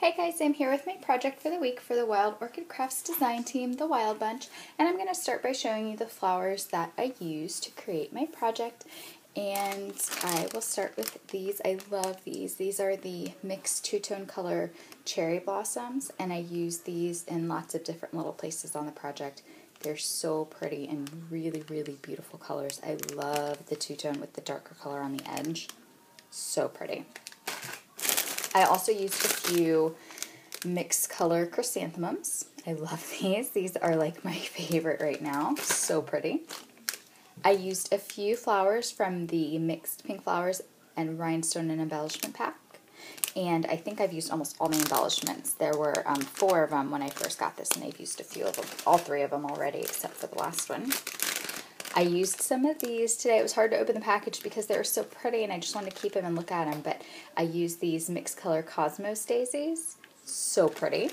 Hey guys, I'm here with my project for the week for the Wild Orchid Crafts design team, the Wild Bunch, and I'm going to start by showing you the flowers that I used to create my project. And I will start with these. I love these. These are the mixed two-tone color cherry blossoms, and I use these in lots of different little places on the project. They're so pretty and really, really beautiful colors. I love the two-tone with the darker color on the edge. So pretty. I also used a few mixed color chrysanthemums. I love these. These are like my favorite right now. So pretty. I used a few flowers from the mixed pink flowers and rhinestone and embellishment pack. And I think I've used almost all the embellishments. There were 4 of them when I first got this, and I've used a few of them, all 3 of them already, except for the last one. I used some of these today. It was hard to open the package because they were so pretty and I just wanted to keep them and look at them, but I used these mixed color Cosmos daisies. So pretty.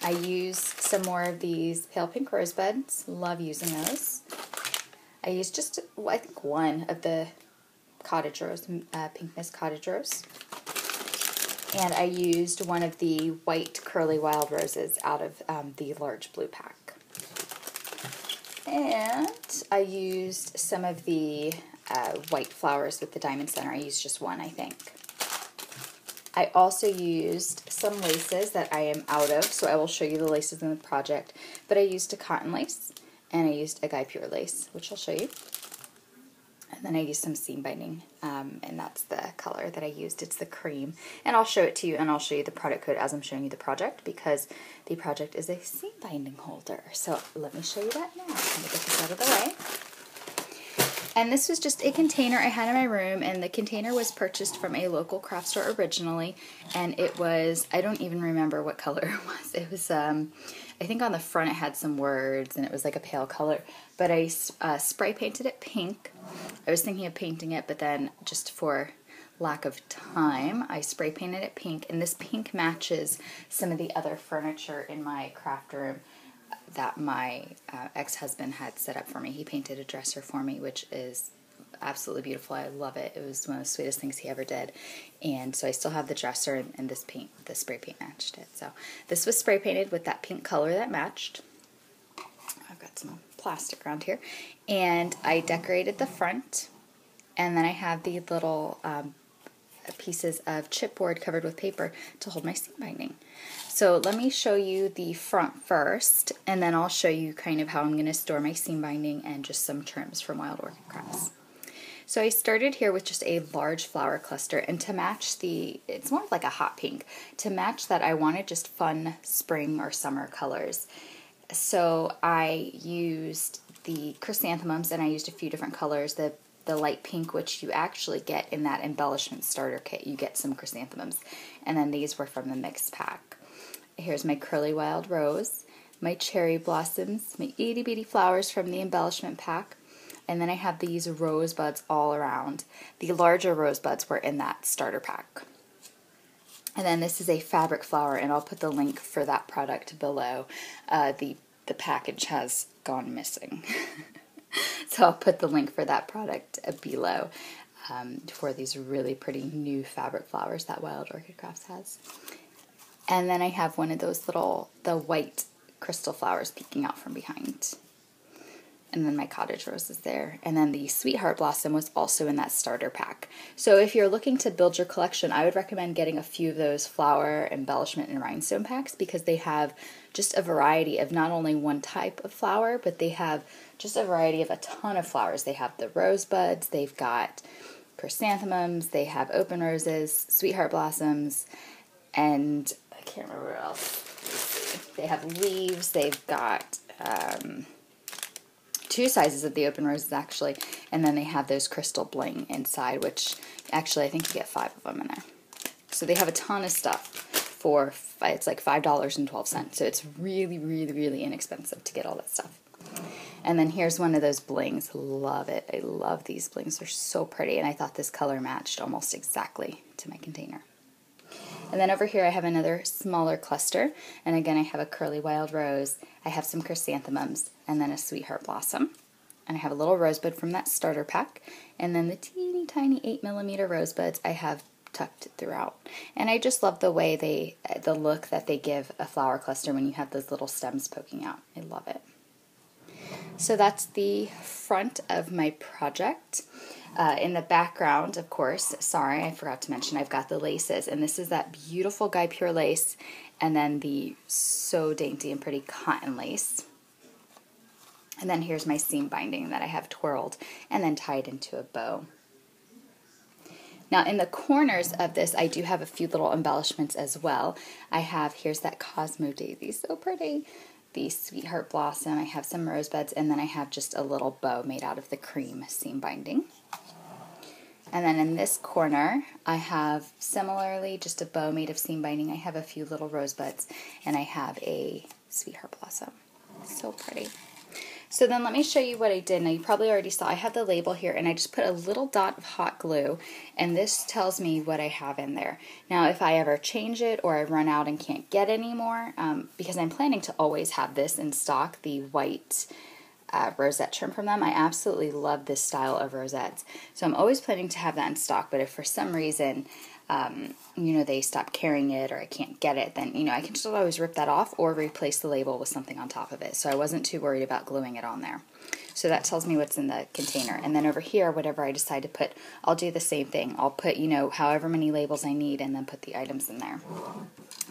I used some more of these pale pink rosebuds. Love using those. I used just, I think, one of the Cottage rose, Pink Mist Cottage rose. And I used one of the white curly wild roses out of the large blue pack. And I used some of the white flowers with the diamond center. I used just one, I think. I also used some laces that I am out of, so I will show you the laces in the project. But I used a cotton lace, and I used a Guipure lace, which I'll show you. And then I used some seam binding, and that's the color that I used. It's the cream. And I'll show it to you, and I'll show you the product code as I'm showing you the project, because the project is a seam binding holder. So let me show you that now. Let me get this out of the way. And this was just a container I had in my room, and the container was purchased from a local craft store originally, and it was, I don't even remember what color it was. It was, I think on the front it had some words, and it was like a pale color, but I spray painted it pink. I was thinking of painting it, but then just for lack of time, I spray painted it pink, and this pink matches some of the other furniture in my craft room that my ex-husband had set up for me. He painted a dresser for me, which is absolutely beautiful. I love it. It was one of the sweetest things he ever did. And so I still have the dresser, and this paint, the spray paint matched it. So this was spray painted with that pink color that matched. I've got some plastic around here. And I decorated the front, and then I have the little pieces of chipboard covered with paper to hold my seam binding. So let me show you the front first, and then I'll show you kind of how I'm going to store my seam binding and just some trims from Wild Orchid Crafts. So I started here with just a large flower cluster, and to match it's more like a hot pink. To match that, I wanted just fun spring or summer colors. So I used the chrysanthemums, and I used a few different colors. The light pink, which you actually get in that embellishment starter kit. You get some chrysanthemums. And then these were from the mixed pack. Here's my curly wild rose, my cherry blossoms, my itty bitty flowers from the embellishment pack, and then I have these rosebuds all around. The larger rosebuds were in that starter pack. And then this is a fabric flower, and I'll put the link for that product below. The package has gone missing. So I'll put the link for that product below for these really pretty new fabric flowers that Wild Orchid Crafts has. And then I have one of those the white crystal flowers peeking out from behind. And then my cottage rose is there. And then the sweetheart blossom was also in that starter pack. So if you're looking to build your collection, I would recommend getting a few of those flower, embellishment, and rhinestone packs, because they have just a variety of not only one type of flower, but they have just a variety of a ton of flowers. They have the rosebuds, they've got chrysanthemums, they have open roses, sweetheart blossoms, and I can't remember what else. They have leaves, they've got 2 sizes of the open roses actually, and then they have those crystal bling inside, which actually I think you get 5 of them in there. So they have a ton of stuff for, it's like $5.12, so it's really, really, really inexpensive to get all that stuff. And then here's one of those blings. Love it. I love these blings. They're so pretty, and I thought this color matched almost exactly to my container. And then over here I have another smaller cluster, and again I have a curly wild rose, I have some chrysanthemums, and then a sweetheart blossom. And I have a little rosebud from that starter pack, and then the teeny tiny 8mm rosebuds. I have tucked throughout. And I just love the way the look that they give a flower cluster when you have those little stems poking out. I love it. So that's the front of my project. In the background, of course, sorry, I forgot to mention, I've got the laces, and this is that beautiful Guipure lace, and then the so dainty and pretty cotton lace. And then here's my seam binding that I have twirled and then tied into a bow. Now in the corners of this, I do have a few little embellishments as well. Here's that Cosmo Daisy, so pretty. The Sweetheart Blossom, I have some rosebuds, and then I have just a little bow made out of the cream seam binding. And then in this corner, I have similarly just a bow made of seam binding. I have a few little rosebuds, and I have a Sweetheart Blossom. So pretty. So then let me show you what I did. Now you probably already saw I have the label here, and I just put a little dot of hot glue, and this tells me what I have in there. Now if I ever change it or I run out and can't get any more, because I'm planning to always have this in stock, the white rosette trim from them. I absolutely love this style of rosettes. So I'm always planning to have that in stock, but if for some reason you know, they stop carrying it or I can't get it, then, you know, I can just always rip that off or replace the label with something on top of it. So I wasn't too worried about gluing it on there. So that tells me what's in the container. And then over here, whatever I decide to put, I'll do the same thing. I'll put, you know, however many labels I need and then put the items in there.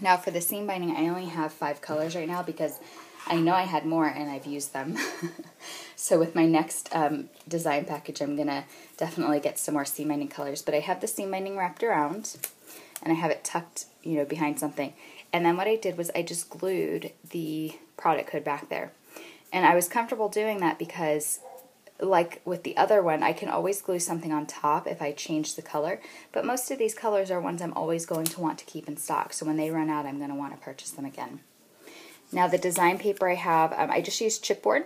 Now for the seam binding, I only have 5 colors right now because I know I had more and I've used them. So with my next design package, I'm going to definitely get some more seam binding colors. But I have the seam binding wrapped around and I have it tucked, you know, behind something. And then what I did was I just glued the product code back there. And I was comfortable doing that because, like with the other one, I can always glue something on top if I change the color. But most of these colors are ones I'm always going to want to keep in stock. So when they run out, I'm going to want to purchase them again. Now the design paper I have, I just used chipboard.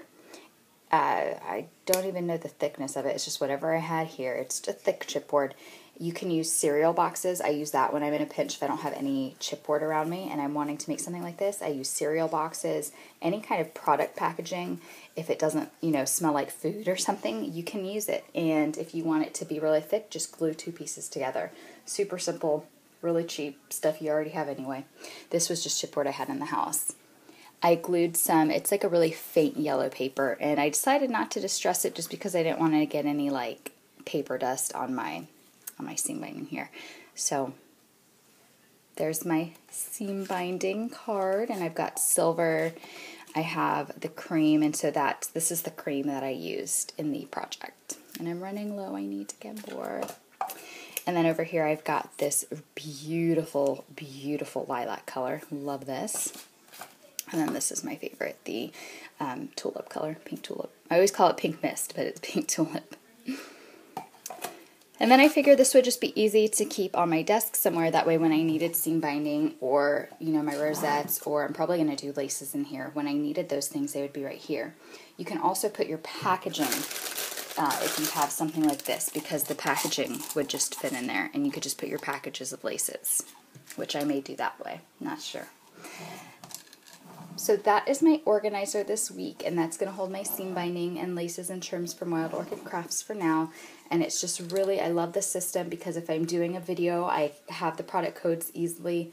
I don't even know the thickness of it. It's just whatever I had here. It's just a thick chipboard. You can use cereal boxes. I use that when I'm in a pinch if I don't have any chipboard around me and I'm wanting to make something like this. I use cereal boxes, any kind of product packaging. If it doesn't, you know, smell like food or something, you can use it. And if you want it to be really thick, just glue 2 pieces together. Super simple, really cheap stuff you already have anyway. This was just chipboard I had in the house. I glued some, it's like a really faint yellow paper, and I decided not to distress it just because I didn't want to get any like paper dust on my seam binding here. So there's my seam binding card, and I've got silver. I have the cream, and so this is the cream that I used in the project. And I'm running low, I need to get more. And then over here I've got this beautiful, beautiful lilac color. Love this. And then this is my favorite, the tulip color, pink tulip. I always call it pink mist, but it's pink tulip. And then I figured this would just be easy to keep on my desk somewhere. That way when I needed seam binding or, you know, my rosettes, or I'm probably going to do laces in here. When I needed those things, they would be right here. You can also put your packaging if you have something like this, because the packaging would just fit in there. And you could just put your packages of laces, which I may do that way. Not sure. So that is my organizer this week, and that's going to hold my seam binding and laces and trims from Wild Orchid Crafts for now. And it's just really, I love this system because if I'm doing a video, I have the product codes easily,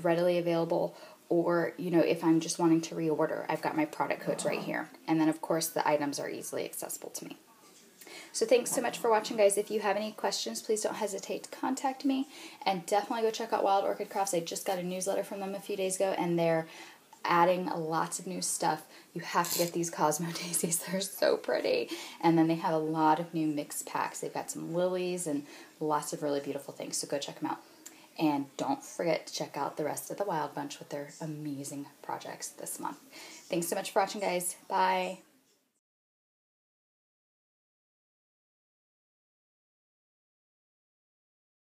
readily available, or, you know, if I'm just wanting to reorder, I've got my product codes right here. And then, of course, the items are easily accessible to me. So thanks so much for watching, guys. If you have any questions, please don't hesitate to contact me. And definitely go check out Wild Orchid Crafts. I just got a newsletter from them a few days ago, and they're adding lots of new stuff. You have to get these Cosmo Daisies. They're so pretty. And then they have a lot of new mixed packs. They've got some lilies and lots of really beautiful things. So go check them out. And don't forget to check out the rest of the Wild Bunch with their amazing projects this month. Thanks so much for watching, guys. Bye.